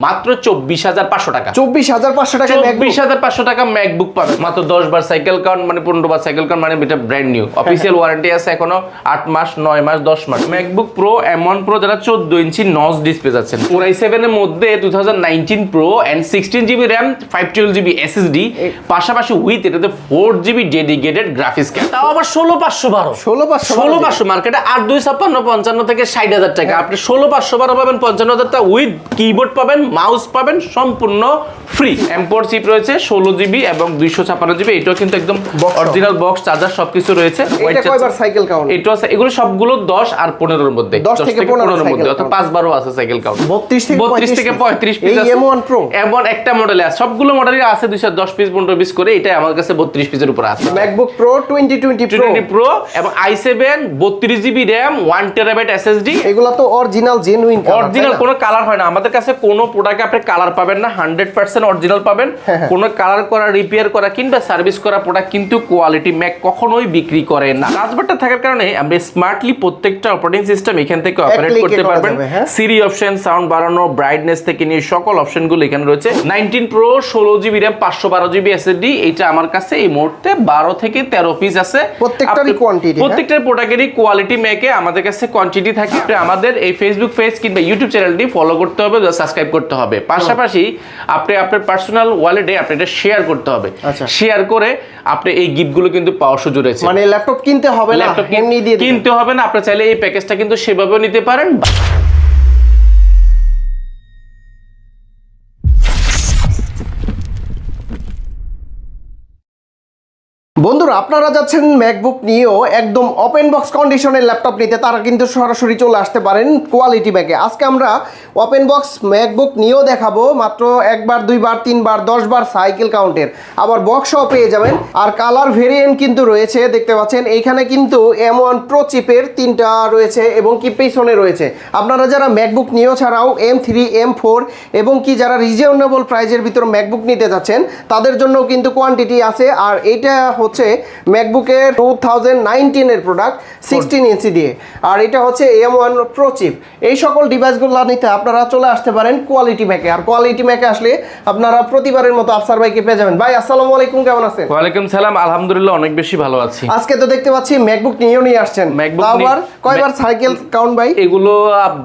মাত্র 24,500 টাকা। 24,500 টাকা, 24,500 টাকা ম্যাকবুক পাবেন মাত্র 10 বার সাইকেল কাউন্ট মানে 15 বার সাইকেল কাউন্ট মানে এটা ব্র্যান্ড নিউ। অফিসিয়াল ওয়ারেন্টি আছে এখনো 8 মাস 9 মাস 10 মাস। ম্যাকবুক প্রো M1 প্রো যারা 14 ইঞ্চি নচ ডিসপ্লে যাচ্ছেন, Core i7 এর মধ্যে 2019 Pro and 16GB RAM 512GB SSD পাশাপাশি উইথ এটাতে 4GB ডেডিকেটেড গ্রাফিক্স কার্ড, তাও আবার 16,512 মার্কেটে 8,256,55 থেকে 60,000 টাকা। আপনি 16,512 পাবেন, 55,000 টাকা উইথ কিবোর্ড পাবেন, মাউস পাবেন, সম্পূর্ণ ফ্রি। M4 চিপ রয়েছে 16GB এবং 256GB। এটাও কিন্তু একদম অরিজিনাল বক্স চার্জার সবকিছু রয়েছে। এটা কয়বার সাইকেল কাউন্ট? এটা আছে এগুলো সবগুলো 10 আর 15 এর মধ্যে, 10 থেকে 15 এর মধ্যে, অর্থাৎ 5 বারও আছে সাইকেল কাউন্ট। 32 থেকে 35 পিস আছে। M1 Pro এমন একটা মডেলে আছে, সবগুলো মডেলই আছে 210 পিস 15 পিস করে। এটা আমার কাছে 32 পিসের উপর আছে। MacBook Pro 2020 Pro এবং i7 32GB RAM 1TB SSD। এগুলা তো অরিজিনাল জেনুইন কালার, অরিজিনাল কোনো কালার হয় না আমাদের কাছে, কোনো প্রোডাক্টে আপনি কালার পাবেন না, 100% অরিজিনাল পাবেন। কোনো কালার করা, রিপেয়ার করা কিংবা সার্ভিস করা প্রোডাক্ট কিন্তু কোয়ালিটি ম্যাক কখনোই বিক্রি করে না। টাচবারটা থাকার কারণে আপনি স্মার্টলি প্রত্যেকটা অপারেটিং সিস্টেম এখান থেকে অপারেট করতে পারবেন। সিরি অপশন, সাউন্ড বাড়ানো, ব্রাইটনেস থেকে নিয়ে সকল অপশনগুলো এখানে রয়েছে। 19 pro 16GB RAM 512GB SSD। এটা আমার কাছে এই মুহূর্তে 12 থেকে 13 পিস আছে। প্রত্যেকটারই কোয়ান্টিটি, প্রত্যেকটার প্রোডাক্টেরই কোয়ালিটি ম্যাকে আমাদের কাছে কোয়ান্টিটি থাকে। আমাদের এই ফেসবুক পেজ কিংবা ইউটিউব চ্যানেলটি ফলো করতে হবে, সাবস্ক্রাইব করতে হবে। পাশাপাশি আপনি আপনার পার্সোনাল ওয়ালেটে আপনি এটা শেয়ার করতে হবে। শেয়ার করে আপনি এই গিফটগুলো কিন্তু পাওয়ার সুযোগ রয়েছে। মানে ল্যাপটপ কিনতে হবে না, ল্যাপটপ এমনি দিয়ে কিনতে হবে না, আপনি চাইলে এই প্যাকেজটা কিন্তু সেভাবেও নিতে পারেন। বন্ধুরা, আপনারা যাচ্ছেন ম্যাকবুক নিয়েও একদম ওপেন বক্স কন্ডিশনের ল্যাপটপ নিতে, তারা কিন্তু সরাসরি চলে আসতে পারেন কোয়ালিটি ব্যাগে। আজকে আমরা ওপেন বক্স ম্যাকবুক নিয়েও দেখাবো, মাত্র 1 বার 2 বার 3 বার 10 বার সাইকেল কাউন্টের, আবার বক্সও পেয়ে যাবেন। আর কালার ভেরিয়েন্ট কিন্তু রয়েছে, দেখতে পাচ্ছেন এইখানে কিন্তু M1 প্রো চিপের 3টা রয়েছে এবং কি পেছনে রয়েছে। আপনারা যারা ম্যাকবুক নিয়েও ছাড়াও M3 M4 এবং কি যারা রিজনেবল প্রাইজের ভিতর ম্যাকবুক নিতে যাচ্ছেন তাদের জন্য কিন্তু কোয়ান্টিটি আছে। আর এইটা হচ্ছে ম্যাকবুকের 2019 এর প্রোডাক্ট 16 ইঞ্চি দিয়ে, আর এটা হচ্ছে M1 প্রো চিপ। এই সকল ডিভাইসগুলো নিতে আপনারা চলে আসতে পারেন কোয়ালিটি ম্যাকে। আর কোয়ালিটি ম্যাকে আসলে আপনারা প্রতিবারের মতো আফসার ভাইকে পেয়ে যাবেন। ভাই আসসালামু আলাইকুম, কেমন আছেন? ওয়ালাইকুম সালাম, আলহামদুলিল্লাহ অনেক বেশি ভালো আছি। আজকে তো দেখতে পাচ্ছি ম্যাকবুক নিয়ে আসছেন। আবার কয়বার সাইকেল কাউন্ট ভাই? এগুলো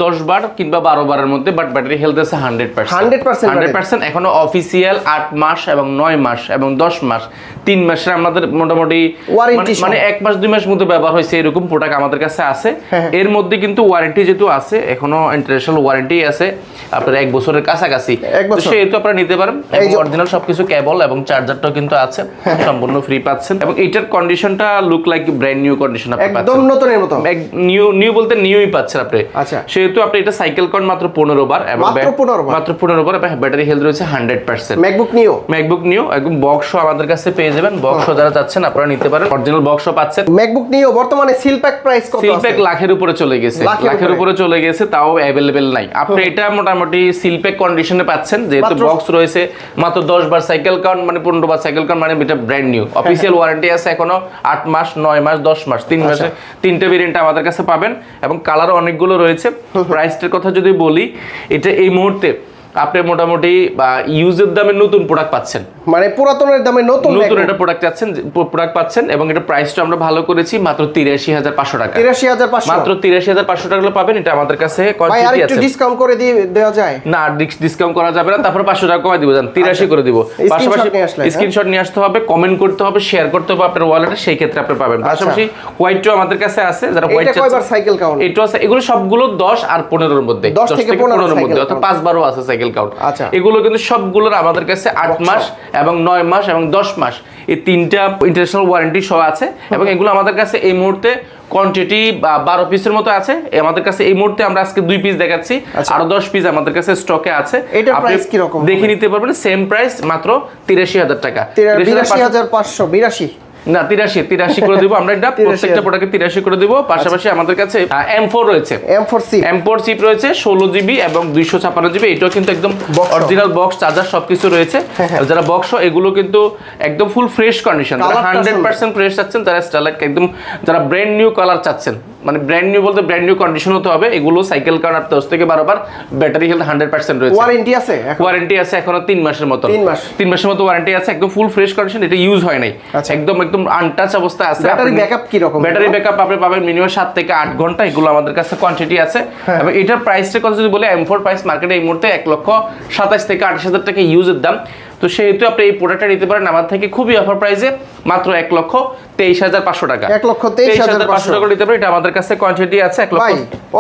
10 বার কিংবা 12 বারের মধ্যে, বাট ব্যাটারি হেলথ আছে 100%। এখনো অফিসিয়াল 8 মাস এবং 9 মাস এবং 10 মাস 3 মাসের আমাদের মোটামুটি মানে 1 মাস 2 মাস মধ্যে ব্যবহার হয়েছে এরকম প্রোডাক্ট আমাদের কাছে আছে। এর মধ্যে কিন্তু ওয়ারেন্টি যেহেতু আছে, এখনো ইন্টারন্যাশনাল ওয়ারেন্টি আছে আপনার 1 বছরের কাছাকাছি, সেহেতু আপনারা নিতে পারেন। অরিজিনাল সবকিছু কেবল এবং চার্জারটাও কিন্তু আছে, সম্পূর্ণ ফ্রি পাচ্ছেন। এবং এইটার কন্ডিশনটা look like brand new condition আপনি পাচ্ছেন, একদম নতুনের মতো। নিউ বলতে নিউই পাচ্ছেন আপনি। আচ্ছা, সেহেতু আপনি এটা সাইকেল কাউন্ট মাত্র 15 বার এবং মাত্র 15 বার এবং ব্যাটারি হেলথ রয়েছে 100%। ম্যাকবুক নিউ একদম বক্সও আমাদের কাছে পেয়ে যাবেন। বক্সও যারা চাচ্ছেন আপনারা নিতে পারেন, অরিজিনাল বক্সও পাচ্ছেন। ম্যাকবুক নিউ বর্তমানে সিল প্যাক প্রাইস কত আছে? সিল প্যাক লাখের উপরে চলে গেছে, লাখের উপরে চলে গেছে, তাও अवेलेबल নাই। আপনি এটা মোটামুটি সিল প্যাক কন্ডিশনে পাচ্ছেন, যেহেতু বক্স রয়েছে। মাত্র 10 বার সাইকেল কাউন্ট মানে 15 বার সাইকেল কাউন্ট মানে এটা ব্র্যান্ড নিউ। অফিসিয়াল ওয়ারেন্টি আছে এখনো 8 মাস 9 মাস 10 মাস 3 মাসে 3টে ভেরিয়েন্ট আমাদের কাছে পাবেন এবং কালারও অনেকগুলো রয়েছে। প্রাইসটার কথা যদি বলি, এটা এই মুহূর্তে আপনি মোটামুটি ইউজের দামে নতুন প্রোডাক্ট পাচ্ছেন, মানে পুরাতনের দামে নতুন একটা প্রোডাক্ট পাচ্ছেন এবং এটা প্রাইসটা আমরা ভালো করেছি মাত্র 83,500 টাকা। 83,500 মাত্র 83,500 টাকা পাবেন। এটা আমাদের কাছে কোয়ান্টিটি আছে। একটু ডিসকাউন্ট করে দেওয়া যায় না? ডিসকাউন্ট করা যাবে না, তারপর 500 টাকা কমাই দিব, জান 83 করে দিব। পাশাপাশি স্ক্রিনশট নিয়ে আসতে হবে, কমেন্ট করতে হবে, শেয়ার করতে হবে আপনার ওয়ালেটে, সেই ক্ষেত্রে আপনি পাবেন। পাশাপাশি হোয়াইটও আমাদের কাছে আছে, যারা হোয়াইট এটা কয়বার সাইকেল কাউন্ট? এটা আছে, এগুলো সবগুলো 10 আর 15 এর মধ্যে, 10 থেকে 15 এর মধ্যে, অর্থাৎ 5 বারও আছে সাইকেল কাউন্ট। আচ্ছা, এগুলো কিন্তু সবগুলোর আমাদের কাছে 8 মাস এবং 9 মাস এবং 10 মাস এই 3টা ইন্টারন্যাশনাল ওয়ারেন্টি সহ আছে। এবং এগুলো আমাদের কাছে এই মুহূর্তে কোয়ান্টিটি 12 পিসের মতো আছে আমাদের কাছে এই মুহূর্তে। আমরা আজকে 2 পিস দেখাচ্ছি, আরো 10 পিস আমাদের কাছে স্টকে আছে। এটা প্রাইস কি রকম দেখে নিতে পারবেন। সেম প্রাইস মাত্র 83,000 টাকা। 83,582 না 83 করে দিব আমরা। এটা প্রত্যেকটা প্রোডাক্টে 83 করে দিব। পাশাপাশি আমাদের কাছে M4 রয়েছে, M4 চিপ রয়েছে 16GB এবং 256GB। এটাও কিন্তু একদম অরিজিনাল বক্স চার্জার সবকিছু রয়েছে। যারা বক্স এগুলো কিন্তু একদম ফুল ফ্রেশ কন্ডিশন, 100% ফ্রেশ চাচ্ছেন, যারা স্টাইলাইট একদম যারা ব্র্যান্ড নিউ কালার চাচ্ছেন মানে ব্র্যান্ড নিউ বলতে ব্র্যান্ড নিউ কন্ডিশন হতে হবে। এগুলো সাইকেল কারণ 10 থেকে 12 বার, ব্যাটারি হেলথ 100% রয়েছে। ওয়ারেন্টি আছে? ওয়ারেন্টি আছে এখনো 3 মাসের মতো। 3 মাসের মতো ওয়ারেন্টি আছে, একদম ফুল ফ্রেশ কন্ডিশন, এটা ইউজ হয় নাই, একদম আনটাচ অবস্থায় আছে। ব্যাটারি ব্যাকআপ কি রকম? ব্যাটারি ব্যাকআপ আপনি পাবেন মিনিমাম 7 থেকে 8 ঘন্টা, এগুলো আমাদের কাছে কোয়ান্টিটি আছে। এবং এটার প্রাইসটা কথা যদি বলি, M4 প্রাইস মার্কেটে এই মুহূর্তে 1,27,000 থেকে 28,000 টাকা ইউজের দাম। তো সেহেতু আপনি এই প্রোডাক্টটা নিতে পারেন আমার থেকে খুবই অফার প্রাইসে, মাত্র 1,23,500 টাকা। 1,23,500 টাকা নিতে পারেন, এটা আমাদের কাছে কোয়ান্টিটি আছে 1 লক্ষ।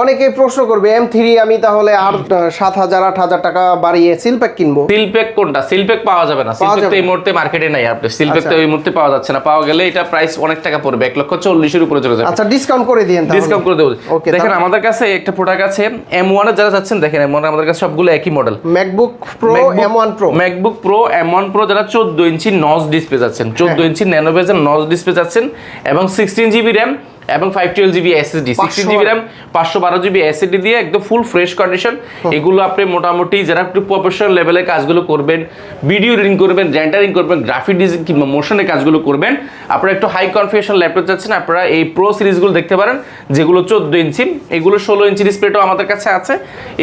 অনেকে প্রশ্ন করবে M3 আমি তাহলে আর 7,000 8,000 টাকা বাড়িয়ে সিল প্যাক কিনবো। সিল প্যাক কোনটা? সিল প্যাক পাওয়া যাবে না, সিল প্যাক তো এই মুহূর্তে মার্কেটে নাই। আপনি সিল প্যাক তো এই মুহূর্তে পাওয়া যাচ্ছে না, পাওয়া গেলে এটা প্রাইস অনেক টাকা পড়বে, 1,40,000 এর উপরে চলে যাবে। আচ্ছা ডিসকাউন্ট করে দিয়েন তাহলে। ডিসকাউন্ট করে দেব। দেখেন আমাদের কাছে একটা প্রোডাক্ট আছে M1 এর, যারা চাচ্ছেন দেখেন M1 আমাদের কাছে সবগুলো একই model. MacBook Pro M1 Pro, MacBook Pro M1 Pro যারা 14 ইঞ্চি নচ ডিসপ্লে যাচ্ছেন, 14 ইঞ্চি ন্যানো বেজের নচ ডিসপ্লে যাচ্ছেন এবং 16 জিবি RAM এবং 512 GB SSD, 16 GB RAM 512 GB SSD দিয়ে একদম ফুল ফ্রেশ কন্ডিশন। এগুলো আপনি মোটামুটি যারা একটু প্রফেশনাল লেভেলে কাজগুলো করবেন, ভিডিও এডিটিং করবেন, রেন্ডারিং করবেন, গ্রাফিক ডিজাইন কিংবা মোশনের কাজগুলো করবেন, আপনারা একটু হাই কনফিগারেশন ল্যাপটপ চাচ্ছেন, আপনারা এই প্রো সিরিজগুলো দেখতে পারেন যেগুলো 14 ইঞ্চি। এগুলো 16 ইঞ্চি ডিসপ্লেটাও আমাদের কাছে আছে।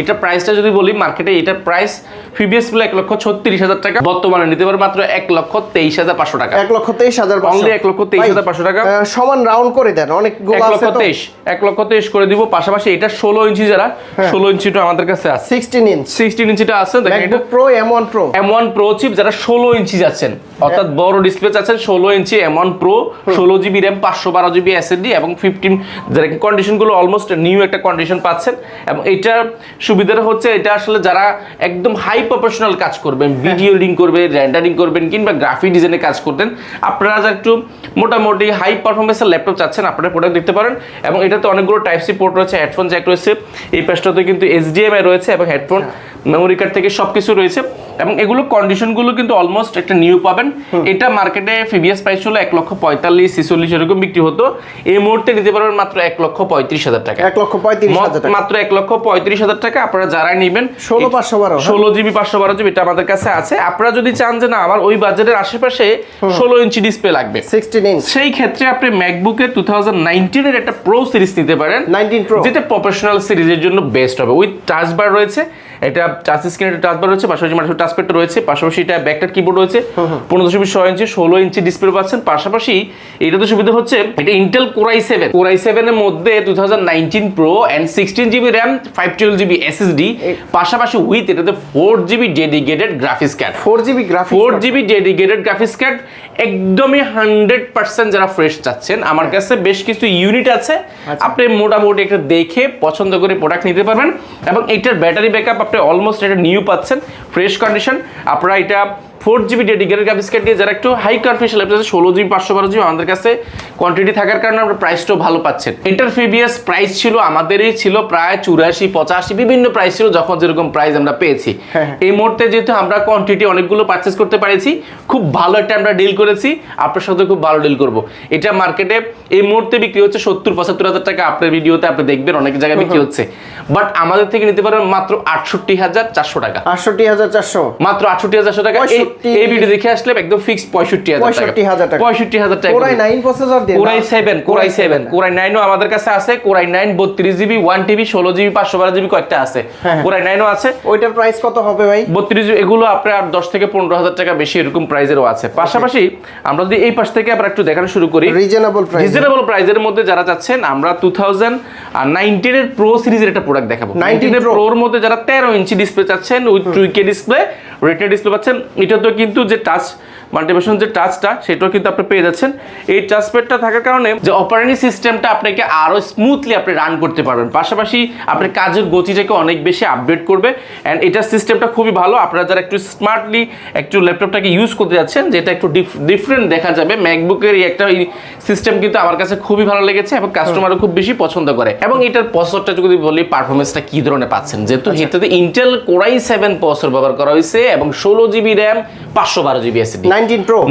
এটা প্রাইসটা যদি বলি মার্কেটে এটার প্রাইস প্রিভিয়াস প্রাইস 1,36,000 টাকা, বর্তমানে নিতে পারেন মাত্র 1,23,500 টাকা। 1,23,500 অনলি 1,23,500 টাকা। সমান রাউন্ড করে দেন, অনেক 1,23,000 করে দিব। পাশাপাশি এটা 16 ইঞ্চি, যারা 16 ইঞ্চিটা আমাদের কাছে আছে, 16 ইঞ্চিটা আছে। দেখেন এটা Pro M1 Pro চিপ, যারা 16 ইঞ্চি যাচ্ছেন অর্থাৎ বড় ডিসপ্লে চাচ্ছেন, 16 ইঞ্চি M1 Pro, 16 GB RAM 512 GB SSD এবং 15 যারা কন্ডিশনগুলো অলমোস্ট নিউ একটা কন্ডিশন পাচ্ছেন। এবং এটার সুবিধাটা হচ্ছে এটা আসলে যারা একদম হাই প্রফেশনাল কাজ করবেন, ভিডিও এডিটিং করবেন, রেন্ডারিং করবেন কিংবা গ্রাফিক ডিজাইনে কাজ করতেন, আপনারা যারা একটু মোটামুটি হাই পারফরমেন্সের ল্যাপটপ চাচ্ছেন, আপনারা প্রোডাক্ট দেখতে পারেন। এবং এটাতে অনেকগুলো টাইপ সি পোর্ট রয়েছে, হেডফোন জ্যাক রয়েছে, এই পাশটাতে কিন্তু HDMI রয়েছে এবং হেডফোন মেমোরি কার্ড থেকে সবকিছু রয়েছে। এবং এগুলো কন্ডিশনগুলো কিন্তু অলমোস্ট একটা নিউ পাবেন। এটা মার্কেটে প্রিভিয়াস প্রাইস ছিল 1,45,46 এরকম বিক্রি হতো, এই মুহূর্তে নিতে পারবেন মাত্র 1,35,000 টাকা। 1,35,000 টাকা, মাত্র 1,35,000 টাকা। আপনারা যারা নেবেন 16 জিবি 512 জিবি, এটা আমাদের কাছে আছে। আপনারা যদি চান যে না আমার ওই বাজেটের আশেপাশে 16 ইঞ্চি ডিসপ্লে লাগবে, 16 ইঞ্চ, সেই ক্ষেত্রে আপনি ম্যাকবুকের 2019 এর একটা প্রো সিরিজ নিতে পারেন, 19 প্রো, যেটা প্রফেশনাল সিরিজের জন্য বেস্ট হবে। উইথ টাচ বার রয়েছে, এটা টাচ স্ক্রিনের টাচ বার রয়েছে, পাশাপাশি মাউস টাচ প্যাড রয়েছে, পাশাপাশি এটা ব্যাকটার কিবোর্ড রয়েছে, 15.6 ইঞ্চি 16 ইঞ্চি ডিসপ্লে পাচ্ছেন। পাশাপাশি এটা তো সুবিধা হচ্ছে এটা ইন্টেল Core i7 এর মধ্যে 2019 Pro and 16 GB RAM 512 GB SSD, পাশাপাশি উইথ এটাতে 4 GB dedicated graphics card, 4 GB dedicated graphics card. একদমই 100% যারা ফ্রেশ চাচ্ছেন, আমার কাছে বেশ কিছু ইউনিট আছে, আপনি মোটামুটি একটা দেখে পছন্দ করে প্রোডাক্ট নিতে পারবেন। এবং এটার ব্যাটারি ব্যাকআপ আপনি অলমোস্ট এটা নিউ পাচ্ছেন, ফ্রেশ কন্ডিশন। আপনারা এটা 4 জিবি ডেডিকেটেড গ্রাফিক্স কার্ড দিয়ে যারা একটু হাই কনফিগারেশন ল্যাপটপ আছে, 16 জিবি 512 জিবি, আমাদের কাছে কোয়ান্টিটি থাকার কারণে আমরা প্রাইসটাও ভালো পাচ্ছেন। এটার প্রিভিয়াস প্রাইস ছিল আমাদেরই ছিল প্রায় 84-85, বিভিন্ন প্রাইস ছিল, যখন যেরকম প্রাইস আমরা পেয়েছি। এই মুহূর্তে যেহেতু আমরা কোয়ান্টিটি অনেকগুলো পারচেজ করতে পারেছি, খুব ভালো একটা আমরা ডিল করেছি, আপনার সাথে খুব ভালো ডিল করব। এটা মার্কেটে এই মুহূর্তে বিক্রি হচ্ছে 70-75 টাকা, আপনার ভিডিওতে আপনি দেখবেন অনেক জায়গায় বিক্রি হচ্ছে, বাট আমাদের থেকে নিতে পারবেন মাত্র 68,400 টাকা। 68,400, মাত্র 68,400 টাকা। এই ভিডিও দেখে আসলে একদম ফিক্স 65,000 টাকা। 65,000 টাকা। Core i9 প্রসেসর দিয়ে, Core i9 ও আমাদের কাছে আছে। Core i9 32 GB 1 TB 16 GB 512 GB কয়েকটা আছে, Core i9 ও আছে। ওইটার প্রাইস কত হবে ভাই? 32 জিবি, এগুলো আপনার 10 থেকে 15,000 টাকা বেশি এরকম প্রাইসেরও আছে। পাশাপাশি আমরা যদি এই পাশ থেকে আবার একটু দেখানো শুরু করি, রিজনেবল প্রাইসের মধ্যে যারা চাচ্ছেন, আমরা 2019 এর প্রো সিরিজের একটা প্রোডাক্ট দেখাবো। 19 এর প্রোর মধ্যে যারা 13 ইঞ্চি ডিসপ্লে চাচ্ছেন with 2K display, retina display পাচ্ছেন। এটা তো কিন্তু যে টাচ মাল্টিপ্যাশন যে টাচটা, সেটাও কিন্তু আপনি পেয়ে যাচ্ছেন। এই টাচ প্যাডটা থাকার কারণে যে অপারেটিং সিস্টেমটা আপনাকে আরো স্মুথলি আপনি রান করতে পারবেন, পাশাপাশি আপনার কাজের গতিটাকে অনেক বেশি আপডেট করবে। এন্ড এটার সিস্টেমটা খুবই ভালো। আপনারা যারা একটু স্মার্টলি একটু ল্যাপটপটাকে ইউজ করতে যাচ্ছেন, যেটা একটু ডিফারেন্ট দেখা যাবে, ম্যাকবুকের এই একটা সিস্টেম কিন্তু আমার কাছে খুবই ভালো লেগেছে এবং কাস্টমারও খুব বেশি পছন্দ করে। এবং এটার প্রসেসরটা যদি বলি, পারফরমেন্সটা কি ধরনের পাচ্ছেন, যেহেতু এটাতে ইন্টেল Core i7 প্রসেসর ব্যবহার করা হয়েছে এবং 16 GB RAM 512 GB SSD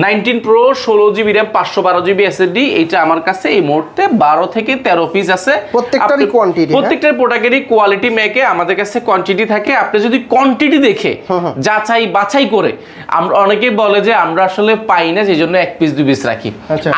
19 Pro 16 GB RAM 512 GB SSD. এটা আমার কাছে এই মুহূর্তে 12 থেকে 13 পিস আছে। প্রত্যেকটারই কোয়ান্টিটি, প্রত্যেকটার প্রোডাক্টেরই কোয়ালিটি মেকে আমাদের কাছে কোয়ান্টিটি থাকে। আপনি যদি কোয়ান্টিটি দেখে যাচাই বাছাই করে, আমরা অনেকেই বলে যে আমরা আসলে পাই না সেই জন্য 1 পিস 2 পিস রাখি।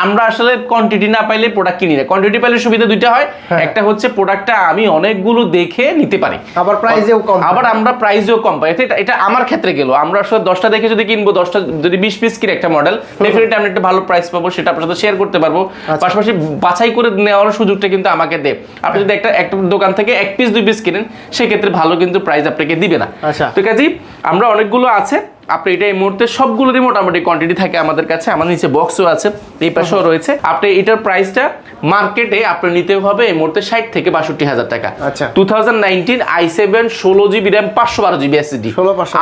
আমরা আসলে কোয়ান্টিটি না পাইলে প্রোডাক্ট কিনি না। কোয়ান্টিটি পাইলে সুবিধা দুইটা হয়, একটা হচ্ছে প্রোডাক্টটা আমি অনেকগুলো দেখে নিতে পারি, আবার প্রাইসেও কম, আবার আমরা প্রাইসেও কম পাই। এটা আমার ক্ষেত্রে গেল, আমরা আসলে 10টা দেখে যদি কিনবো, 10টা যদি 20 পিস কিনে একটা মডেল, ডেফিনেটলি আমি একটা ভালো প্রাইস পাবো, সেটা আপনার সাথে শেয়ার করতে পারবো। পাশাপাশি বাছাই করে নেওয়ার সুযোগটা কিন্তু আমাকে দেয়। আপনি যদি একটা দোকান থেকে 1 পিস 2 পিস কিনেন, সেক্ষেত্রে ভালো কিন্তু প্রাইস আপনাকে দিবে না। তো কাজেই আমরা অনেকগুলো আছে, আপনি এটা এই মুহূর্তে সবগুলোরই মোটামুটি কোয়ান্টিটি থাকে আমাদের কাছে। আমার নিচে বক্সও আছে, এই পাশেও রয়েছে। আপনি এটার প্রাইসটা মার্কেটে আপনি নিতে হবে এই মুহূর্তে 60 থেকে 62,000 টাকা। 2019 i7 16 GB RAM 512 GB SSD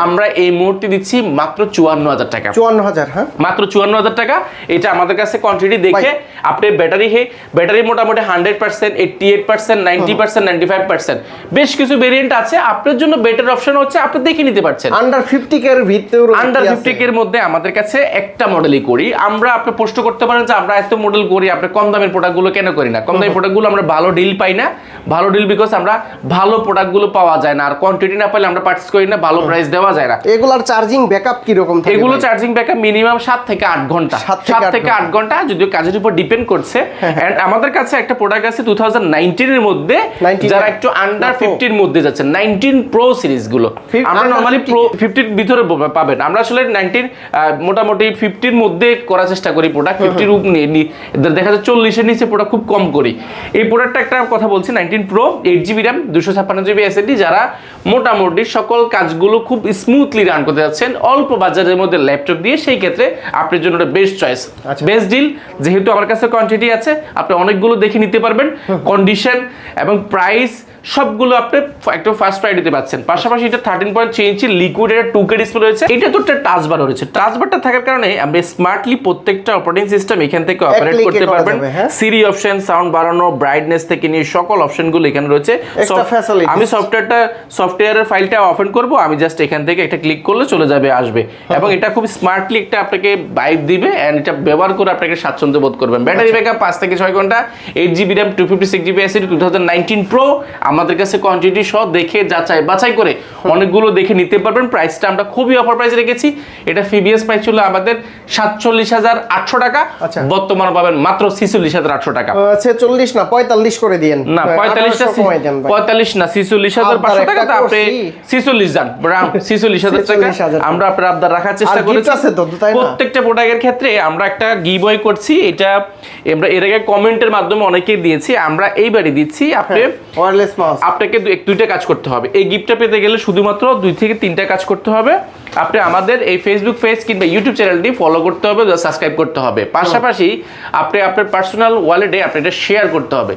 আমরা এই মুহূর্তে দিচ্ছি মাত্র 54,000 টাকা। 54,000, হ্যাঁ, মাত্র 54,000 টাকা। এটা আমাদের কাছে কোয়ান্টিটি দেখে আপনি ব্যাটারি মোটামুটি 100%, 88%, 90%, 95%, বেশ কিছু ভেরিয়েন্ট আছে। আপনার জন্য বেটার অপশন হচ্ছে আপনি দেখে নিতে পারছেন। আন্ডার 50k এর ভিতরে, আন্ডার 50k এর মধ্যে আমাদের কাছে একটা মডেলই করি আমরা। আপনি প্রশ্ন করতে পারেন যে আমরা এত মডেল করি, আপনি কম দামের প্রোডাক্টগুলো কেন করি না? কম দামের প্রোডাক্টগুলো আমরা ভালো ডিল পাই না। ভালো ডিল বিকজ আমরা ভালো প্রোডাক্টগুলো পাওয়া যায় না, আর কোয়ান্টিটি না পাইলে আমরা পারচেজ করি না, ভালো প্রাইস দেওয়া যায় না। এগুলার চার্জিং ব্যাকআপ কি রকম থাকে? এগুলো চার্জিং ব্যাকআপ মিনিমাম 7 থেকে 8 ঘন্টা, 7 থেকে 8 ঘন্টা, যদিও কাজের উপর ডিপেন্ড করছে। এন্ড আমাদের কাছে একটা প্রোডাক্ট আছে 2019 এর মধ্যে, যারা একটু আন্ডার 50 এর মধ্যে যাচ্ছে, 19 প্রো সিরিজ গুলো আমরা নরমালি প্রো 50 এর ভিতরে পাবেন। আমরা আসলে 19 মোটামুটি 50 এর মধ্যে করার চেষ্টা করি প্রোডাক্ট। 50 রূপ দেখা যাচ্ছে 40 এর নিচে প্রোডাক্ট খুব কম করি। এই প্রোডাক্টটা একটা কথা বলছি, 19 pro 8 GB RAM 256 GB SSD, যারা মোটামুটি সকল কাজগুলো খুব স্মুথলি রান করতে যাচ্ছেন অল্প বাজারের মধ্যে ল্যাপটপ দিয়ে, সেই ক্ষেত্রে আপনার জন্য একটা বেস্ট চয়েস, বেস্ট ডিল। যেহেতু আমার কাছে কোয়ান্টিটি আছে, আপনি অনেকগুলো দেখে নিতে পারবেন, কন্ডিশন এবং প্রাইস সবগুলো আপনি একটু ফার্স্ট প্রায়োরিটিতে পাচ্ছেন। পাশাপাশি এটা 13.3 ইঞ্চি লিকুইড এর 2K ডিসপ্লে রয়েছে। এটা তো একটা টাচ বার রয়েছে। টাচ বারটা থাকার কারণে আপনি স্মার্টলি প্রত্যেকটা অপারেটিং সিস্টেম এখান থেকে অপারেট করতে পারবেন। সিরি অপশন, সাউন্ড বাড়ানো, ব্রাইটনেস থেকে নিয়ে সকল অপশনগুলো এখানে রয়েছে। আমি সফটওয়্যারের ফাইলটা ওপেন করব, আমি জাস্ট এখান থেকে একটা ক্লিক করলে চলে যাবে, আসবে, এবং এটা খুব স্মার্টলি একটা আপনাকে ভাইব দিবে, এন্ড এটা ব্যবহার করে আপনাকে স্বাচ্ছন্দ্য বোধ করবেন। ব্যাটারি ব্যাকআপ 5 থেকে 6 ঘন্টা, 8 GB RAM 256 GB SSD 2019 pro. আমাদের কাছে কোয়ান্টিটি সহ দেখে যাচাই বাছাই করে অনেকগুলো দেখে নিতে পারবেন। প্রাইসটা আমরা খুবই অফার প্রাইসে রেখেছি। এটা ফিবিএস প্রাইস ছিল আমাদের 47,800 টাকা, বর্তমানে পাবেন মাত্র 46,800 টাকা। 46 না 45 করে দিয়েন না, 45 না 46,500 টাকা। তো আপনি 46 যান, 46,000 টাকা আমরা আপনার আবদার রাখার চেষ্টা করেছি। প্রত্যেকটা প্রোডাক্টের ক্ষেত্রে আমরা একটা গিভওয়ে করছি, এটা আমরা এর আগে কমেন্টের মাধ্যমে অনেকেই দিয়েছি, আমরা এইবারই দিচ্ছি। আপনি ওয়্যারলেস মাউস, আপনাকে দুইটা কাজ করতে হবে। এই গিফটটা পেতে গেলে শুধুমাত্র 2 থেকে 3টা কাজ করতে হবে। আপনি আমাদের এই ফেসবুক পেজ কিংবা ইউটিউব চ্যানেলটি ফলো করতে হবে, সাবস্ক্রাইব করতে হবে। পাশাপাশি আপনি আপনার পার্সোনাল ওয়ালেটে আপনি এটা শেয়ার করতে হবে।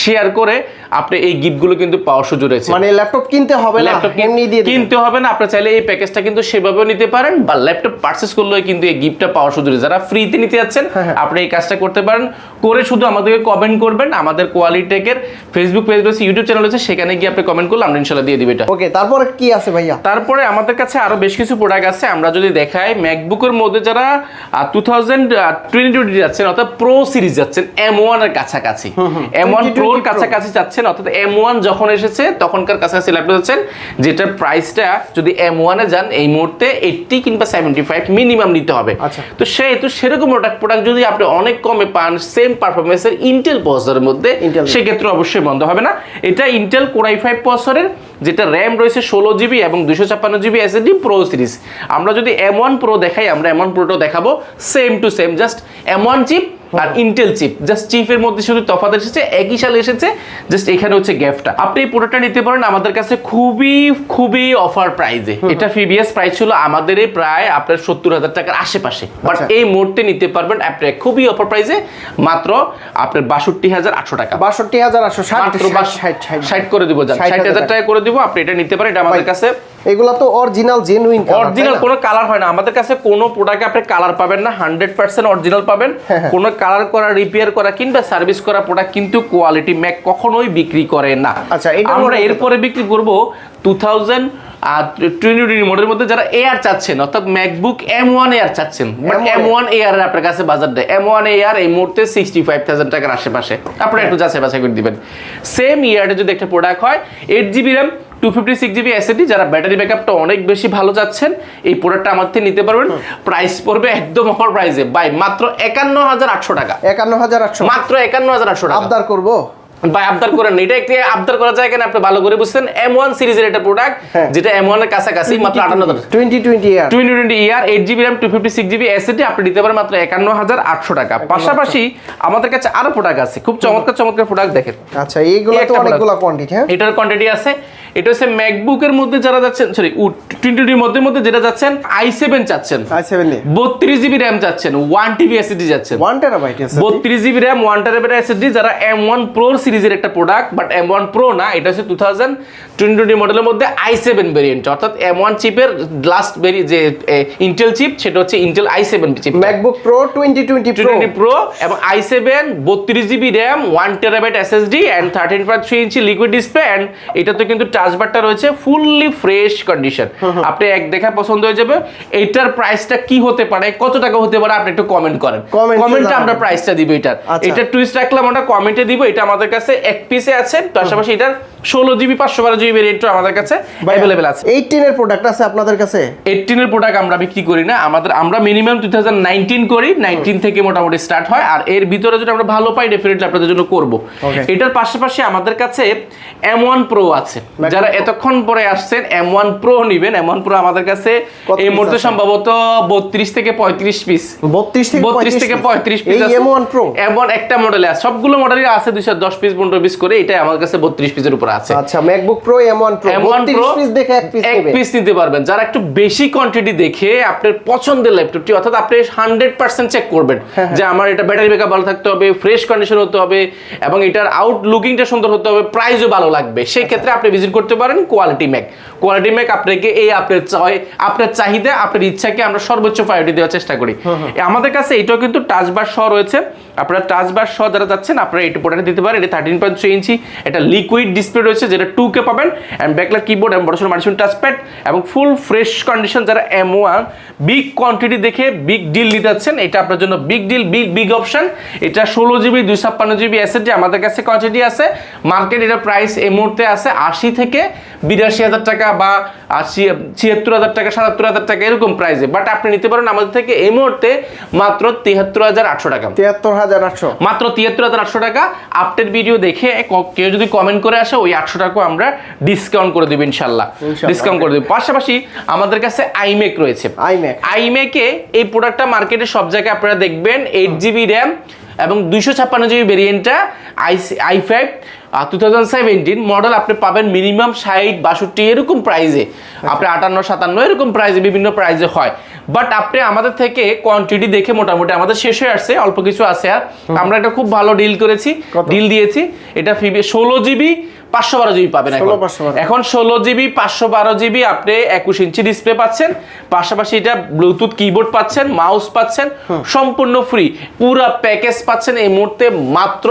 শেয়ার করে আপনি এই গিফটগুলো কিন্তু পাওয়ার সুযোগ রয়েছে। মানে ল্যাপটপ কিনতে হবে না, এমনি দিয়ে কিনতে হবে না। আপনি চাইলে এই প্যাকেজটা কিন্তু সেভাবেও নিতে পারেন, বা ল্যাপটপ পারচেজ করলেও কিন্তু এই গিফটটা পাওয়ার সুযোগ রয়েছে। যারা ফ্রিতে নিতে যাচ্ছেন, আপনি এই কাজটা করতে পারেন। করে শুধু আমাদেরকে কমেন্ট করবেন, আমাদের কোয়ালিটেকের ফেসবুক পেজ রয়েছে, ইউটিউব চ্যানেল রয়েছে, সেখানে গিয়ে আপনি কমেন্ট করলে আমরা ইনশাআল্লাহ দিয়ে দিব এটা। ওকে, তারপরে কি আছে ভাইয়া? তারপরে আমাদের কাছে আরো বেশ কিছু প্রোডাক্ট আছে। আমরা যদি দেখাই, ম্যাকবুকের মধ্যে যারা 2022 যাচ্ছেন, অর্থাৎ প্রো সিরিজ যাচ্ছেন, M1 এর কাছাকাছি, M1 প্রোর কাছাকাছি যাচ্ছেন, অর্থাৎ M1 যখন এসেছে তখনকার কাছাকাছি ল্যাপটপ যাচ্ছেন, যেটার প্রাইসটা যদি M1 এ যান এই মুহূর্তে 80 কিংবা 75 মিনিমাম নিতে হবে। তো সেরকম প্রোডাক্ট যদি আপনি অনেক কমে পান, সেম পারফরমেন্সের ইন্টেল প্রসেসরের মধ্যে, সেক্ষেত্রে অবশ্যই বন্ধ হবে না। এটা ইন্টেল কোর i5 প্রসেসরের, যেটা র্যাম রয়েছে 16 জিবি এবং 256 জিবি এসএসডি প্রো সিরিজ। আমরা যদি M1 প্রো দেখাই, আমরা M1 প্রোটাও দেখাবো, same to same, just M1 chip আর ইন্টেল চিপ, জাস্ট চিপের মধ্যে শুধু তফাৎ এসেছে, একই সালে এসেছে, জাস্ট এখানে হচ্ছে গ্যাপটা। আপনি এই প্রোডাক্টটা নিতে পারেন আমাদের কাছে খুবই অফার প্রাইসে। এটা ফিবিএস প্রাইস ছিল আমাদের প্রায় আপনার 70,000 টাকার আশেপাশে, বাট এই মুহূর্তে নিতে পারবেন আপনি খুবই অফার প্রাইসে মাত্র আপনার 62,800 টাকা। 62,860 60 করে দিব, জান 60,000 টাকা করে দিব। আপনি এটা নিতে পারেন। এটা আমাদের কাছে এগুলা তো অরিজিনাল জেনুইন, অরিজিনাল কোনো কালার হয় না আমাদের কাছে। কোনো প্রোডাক্টে আপনি কালার পাবেন না, 100% অরিজিনাল পাবেন। কোনো কালার করা, রিপেয়ার করা কিংবা সার্ভিস করা প্রোডাক্ট কিন্তু কোয়ালিটি ম্যাক কখনোই বিক্রি করে না। আচ্ছা, এটা আমরা এরপরে বিক্রি করব 2000 আর 2020 মডেলের মধ্যে যারা এয়ার চাচ্ছেন অর্থাৎ ম্যাকবুক M1 এয়ার চাচ্ছেন, বাট M1 এয়ার এর আপনার কাছে বাজার দেয় M1 এয়ার এই মুহূর্তে 65,000 টাকার আশেপাশে, আপনারা একটু যাচাই বাছাই করে দিবেন। সেম ইয়ারে যদি একটা প্রোডাক্ট হয় 8GB RAM 256GB SSD, যারা ব্যাটারি ব্যাকআপটা অনেক বেশি ভালো যাচ্ছেন এই প্রোডাক্টটা আমার থেকে নিতে পারবেন। প্রাইস পড়বে একদম অফার প্রাইসে বাই মাত্র 51,800 টাকা, 51,800 মাত্র 51,800 টাকা। আবদার করব ভাই আবদার করেন না, এটা একটু আবদার করা যায় কেন আপনি ভালো করে বুঝছেন। M1 সিরিজের একটা প্রোডাক্ট যেটা M1 এর কাছাকাছি, মাত্র 58,000 2020 ইয়ার 2020 ইয়ার 8GB RAM 256GB SSD আপনি দিতে পারেন মাত্র 51,800 টাকা। পাশাপাশি আমাদের কাছে আরো প্রোডাক্ট আছে, খুব চমৎকার চমৎকার প্রোডাক্ট দেখেন। আচ্ছা এইগুলো তো অনেকগুলো কোয়ান্টিটি, হ্যাঁ এটার কোয়ান্টিটি আছে। এটা হচ্ছে ম্যাকবুকের মধ্যে যারা যাচ্ছেন, সরি 2020 এর মধ্যে যেটা যাচ্ছেন i7 চাচ্ছেন, i7 দিয়ে 32GB RAM চাচ্ছেন, 1TB SSD যাচ্ছেন, 1 টেরাবাইট আছে 32GB RAM 1 TB SSD, যারা M1 Pro সিরিজের একটা প্রোডাক্ট, বাট M1 Pro না, এটা হচ্ছে 2020 মডেলের মধ্যে i7 ভেরিয়েন্ট, অর্থাৎ M1 চিপের লাস্ট যে ইন্টেল চিপ সেটা হচ্ছে Intel i7 chip. MacBook Pro 2020 Pro এবং i7 32GB RAM 1 TB SSD and 13.3 ইঞ্চি লিকুইড ডিসপ্লে, এন্ড এটাতে কিন্তু টাচবারটা রয়েছে ফুললি ফ্রেশ কন্ডিশন। আপনি এক দেখা পছন্দ হয়ে যাবে। এটার প্রাইসটা কি হতে পারে, কত টাকা হতে পারে, আপনি একটু কমেন্ট করেন, কমেন্টে আমরা প্রাইসটা দিব। এটা টুইস্ট রাখলাম, আমরা কমেন্টে দিব। এটা আমাদের কাছে এক পিসে আছে, পাশাপাশি এটার 16GB 512GB ভেরিয়েন্টও আমাদের কাছে अवेलेबल আছে। 18 এর প্রোডাক্ট আছে আপনাদের কাছে? 18 এর প্রোডাক্ট আমরা বিক্রি করি না, আমরা মিনিমাম 2019 করি, 19 থেকে মোটামুটি স্টার্ট হয়। আর এর ভিতরে যদি আমরা ভালো পাই ডেফিনেটলি আপনাদের জন্য করব। এটার পাশাপাশি আমাদের কাছে M1 Pro আছে, যারা এতক্ষণ পরে আসছেন M1 Pro নেবেন। M1 Pro আমাদের কাছে এই মুহূর্তে সম্ভবত 32 থেকে 35 পিস, 32 থেকে 35 পিস আছে। M1 Pro M1 একটা মডেলে আছে, সবগুলো মডেলই আছে 210 পিস 15 পিস করে। এটা আমার কাছে 32 পিসের উপর আছে। আচ্ছা MacBook Pro M1 Pro 32 piece দেখে এক পিস নিতে পারবেন। যারা একটু বেশি কোয়ান্টিটি দেখে আপনার পছন্দের ল্যাপটপটি, অর্থাৎ আপনি 100% চেক করবেন যে আমার এটা ব্যাটারি ব্যাকআপ ভালো থাকতে হবে, ফ্রেশ কন্ডিশন হতে হবে এবং এটার আউটলুকিংটা সুন্দর হতে হবে, প্রাইসও ভালো লাগবে, সেই ক্ষেত্রে আপনি ভিজিট করতে পারেন কোয়ালিটি ম্যাক। কোয়ালিটি ম্যাক আপনাকে এই আপনার চাহিদা, আপনার ইচ্ছাকে আমরা সর্বোচ্চ প্রায়োরিটি দেওয়ার চেষ্টা করি। আমাদের কাছে এটাও কিন্তু টাচ বার সহ রয়েছে। আপনারা টাচ বার সহ যারা যাচ্ছেন আপনারা এই প্রোডাক্ট দিতে পারেন। এটা 13.3 ইঞ্চি এটা লিকুইড ডিসপ্লে রয়েছে, যেটা 2K পাবেন, এন্ড ব্যাকলাইট কিবোর্ড এবং বড় মাল্টিফাঙ্কশন টাচপ্যাড এবং ফুল ফ্রেশ কন্ডিশন। যারা M1 বিগ কোয়ান্টিটি দেখে বিগ ডিল নিতে যাচ্ছেন, এটা আপনার জন্য বিগ ডিল, বিগ অপশন। এটা 16GB 256GB SSD আমাদের কাছে কোয়ান্টিটি আছে। মার্কেট এটা প্রাইস এই মুহূর্তে আছে 80 থেকে 82,000 টাকা বা 76,000 টাকা 77,000 টাকা এরকম প্রাইসে, বাট আপনি নিতে পারেন আমাদের থেকে এই মুহূর্তে মাত্র 73,800 টাকা। 73,800 মাত্র 73,800 টাকা। আপডেট ভিডিও দেখে কেউ যদি কমেন্ট করে আসে ওই 800 টাকা আমরা ডিসকাউন্ট করে দেব ইনশাআল্লাহ, ডিসকাউন্ট করে দেব। পাশাপাশি আমাদের কাছে iMac রয়েছে। iMac এ এই প্রোডাক্টটা মার্কেটে সব জায়গায় আপনারা দেখবেন 8GB RAM এবং 256GB ভেরিয়েন্টটা i5 2017 মডেল আপনি পাবেন মিনিমাম 60-62 এরকম প্রাইসে, আপনি 58-57 এরকম প্রাইসে, বিভিন্ন প্রাইসে হয়। বাট আপনি আমাদের থেকে কোয়ান্টিটি দেখে মোটামুটি আমাদের শেষ হয়ে আসছে, অল্প কিছু আছে। আর আমরা একটা খুব ভালো ডিল করেছি, ডিল দিয়েছি। এটা 16GB 512GB পাবেন এখন 16GB 512GB আপনি 21 ইঞ্চি ডিসপ্লে পাচ্ছেন, পাশাপাশি এটা ব্লুটুথ কিবোর্ড পাচ্ছেন, মাউস পাচ্ছেন, সম্পূর্ণ ফ্রি পুরো প্যাকেজ পাচ্ছেন এই মুহূর্তে মাত্র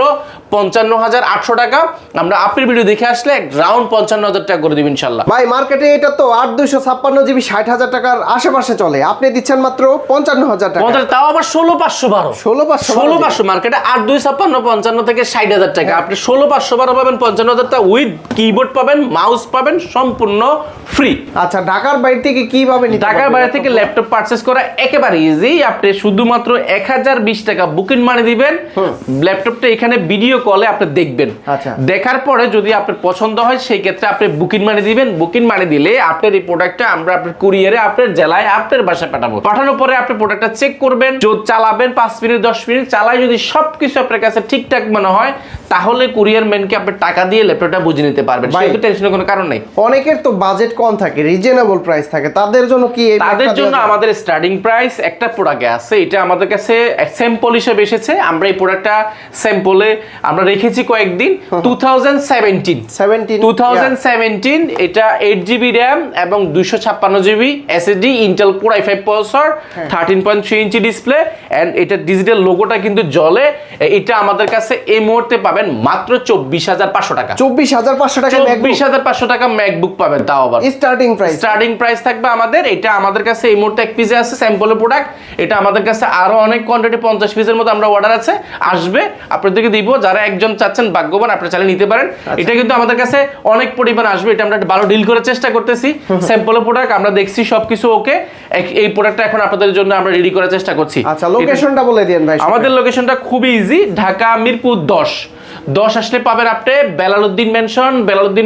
55,800 টাকা। আমরা আপনার ভিডিও দেখে আসলে রাউন্ড 55,000 টাকা করে দিব ইনশাআল্লাহ। ভাই মার্কেটে এটা তো 8,256GB 60,000 টাকার আশেপাশে চলে, আপনি দিচ্ছেন মাত্র 55,000 টাকা, তাও আবার 16,512 মার্কেটে 8,256 55 থেকে 60,000 টাকা, আপনি 16,512 পাবেন 55,000 টাকা উইথ কিবোর্ড পাবেন, মাউস পাবেন, সম্পূর্ণ ফ্রি। আচ্ছা ঢাকার বাইরে থেকে কিভাবে নিতে? ঢাকার বাইরে থেকে ল্যাপটপ পারচেজ করা একেবারে ইজি। আপনি শুধুমাত্র 1020 টাকা বুকিং মানি দিবেন, ল্যাপটপটা এখানে ভিডিও কলে আপনি দেখবেন। দেখার পরে যদি আপনার পছন্দ হয় সেই ক্ষেত্রে আপনি বুকিং মানি দিবেন। বুকিং মানি দিলে আপনার এই প্রোডাক্টটা আমরা আপনার কুরিয়ারে আপনার জেলায় আপনার বাসায় পাঠাবো। পাঠানোর পরে আপনি প্রোডাক্টটা চেক করবেন, চালাবেন 5 মিনিট 10 মিনিট চালাই, যদি সবকিছু আপনার কাছে ঠিকঠাক মনে হয় তাহলে কুরিয়ার ম্যানকে আপনি টাকা দিয়ে ল্যাপটপটা বুঝে নিতে পারবেন, সেটা টেনশনের কোনো কারণ নাই। অনেকের তো বাজেট কম থাকে, রিজনেবল প্রাইস থাকে, তাদের জন্য কি? তাদের জন্য আমাদের স্টার্টিং প্রাইস একটা প্রোডাক্টে আছে, এটা আমাদের কাছে স্যাম্পল হিসেবে এসেছে। আমরা এই প্রোডাক্টটা স্যাম্পলে আমরা রেখেছি কয়েকদিন 2017 এটা 8GB RAM এবং 256GB SSD Intel core i5 processor 13.3 ইঞ্চি ডিসপ্লে এন্ড এটা ডিজিটাল লোগোটা কিন্তু জ্বলে। এটা আমাদের কাছে এই মুহূর্তে পাবেন মাত্র 24500 টাকা। 24500 টাকা 24500 টাকা ম্যাকবুক পাবেন, তাও আবার স্টার্টিং প্রাইস থাকবে আমাদের। এটা আমাদের কাছে এই মুহূর্তে এক পিসে আছে স্যাম্পলের প্রোডাক্ট। এটা আমাদের কাছে আরো অনেক কোয়ান্টিটি 50 পিসের মতো আমরা অর্ডার আছে, আসবে আপনাদেরকে দিব। যারা একজন চাচ্ছেন ভাগ্যবান আপনারা চাইলে নিতে পারেন। এটা কিন্তু আমাদের কাছে অনেক পরিমাণ আসবে, এটা আমরা ভালো ডিল করার চেষ্টা করতেছি। স্যাম্পলের প্রোডাক্ট আমরা দেখছি সবকিছু ওকে, এই প্রোডাক্টটা এখন আপনাদের জন্য আমরা রেডি করার চেষ্টা করছি। আচ্ছা, লোকেশনটা বলে দেন ভাই। আমাদের লোকেশনটা খুবই ইজি, ঢাকা মিরপুর 10 আসলে পাবেন আপনি বেলালউদ্দিন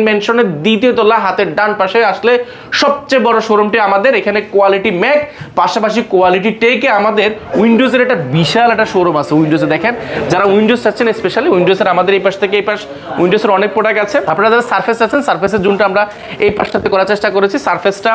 মেনশনের দ্বিতীয় তলা হাতের ডান পাশে আসলে সবচেয়ে বড় শোরুমটি আমাদের। এখানে কোয়ালিটি ম্যাক পাশাপাশি কোয়ালিটি টেকে আমাদের উইন্ডোজের একটা বিশাল একটা শোরুম আছে। উইন্ডোজে দেখেন, যারা উইন্ডোজ চাচ্ছেন স্পেশালি উইন্ডোজের আমাদের এই পাশ থেকে এই পাশ উইন্ডোজের অনেক প্রোডাক্ট আছে। আপনারা যারা সারফেস চাচ্ছেন সারফেসের জোনটা আমরা এই পাশটাতে করার চেষ্টা করেছি। সারফেসটা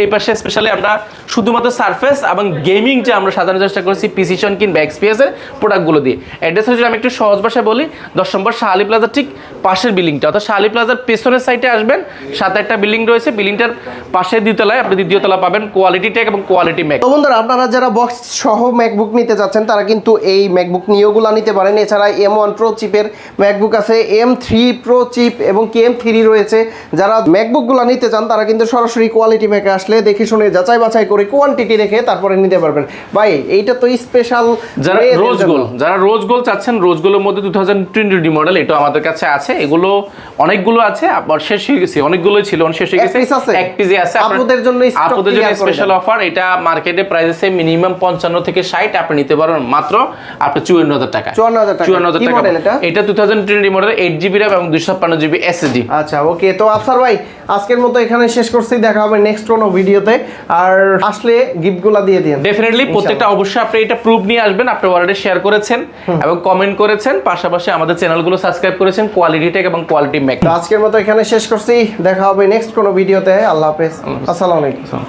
এই পাশে স্পেশালি আমরা শুধুমাত্র সারফেস এবং গেমিং যে আমরা সাজানোর চেষ্টা করেছি পিসিশন কিংবা এক্সপিএস এর প্রোডাক্টগুলো দিয়ে। অ্যাড্রেস হচ্ছে আমি একটু সহজ ভাষায় বলি, 10 নম্বর শাহালি প্লাজার ঠিক পাশের বিল্ডিংটা, অর্থাৎ শাহালি প্লাজার পেছনের সাইডে আসবেন, সাথে একটা বিল্ডিং রয়েছে, বিল্ডিংটার পাশে দ্বিতলায় আপনি দ্বিতীয় তলা পাবেন কোয়ালিটি টেক এবং কোয়ালিটি ম্যাক। তো বন্ধুরা, আপনারা যারা বক্স সহ ম্যাকবুক নিতে যাচ্ছেন তারা কিন্তু এই ম্যাকবুক নিয়োগুলো নিতে পারেন। এছাড়া M1 প্রো চিপের ম্যাকবুক আছে, M3 প্রো চিপ এবং KM3 রয়েছে। যারা ম্যাকবুকগুলো নিতে চান তারা কিন্তু সরাসরি কোয়ালিটি ম্যাকে আসলে দেখে শুনে যাচাই বাছাই করে কোয়ান্টিটি রেখে তারপরে নিতে পারবেন। ভাই এইটা তো স্পেশাল যারা রোজ গোল চাচ্ছেন, রোজ গোলের মধ্যে 2020 মডেল এটা আমাদের কাছে আছে। এগুলো অনেকগুলো আছে, আবার শেষ হয়ে গেছে, অনেকগুলোই ছিল শেষ হয়ে গেছে, এক পিসে আছে। আপনাদের জন্য স্পেশাল অফার, এটা মার্কেটে প্রাইস আছে মিনিমাম 55 থেকে 60, আপনি নিতে পারেন মাত্র আপনি 54000 টাকা। 54000 টাকা এটা 2020 মডেল 8GB RAM এবং 256GB SSD। আচ্ছা ওকে, তো আফসার ভাই আজকের মতো এখানে শেষ করছি, দেখা হবে নেক্সট কোনো ভিডিওতে। আর আসলে গিফটগুলো দিয়ে দিন ডেফিনেটলি, প্রত্যেকটা অবশ্যই আপনি এটা প্রুফ নিয়ে আসবেন, আপনি অলরেডি শেয়ার করেছেন এবং কমেন্ট করেছেন, পাশাপাশি আমাদের চ্যানেলগুলো সাবস্ক্রাইব করেছেন কোয়ালিটি টেক এবং কোয়ালিটি ম্যাক। আজকের মতো এখানে শেষ করছি, দেখা হবে নেক্সট কোনো ভিডিওতে। আল্লাহ হাফেজ, আসসালামু আলাইকুম।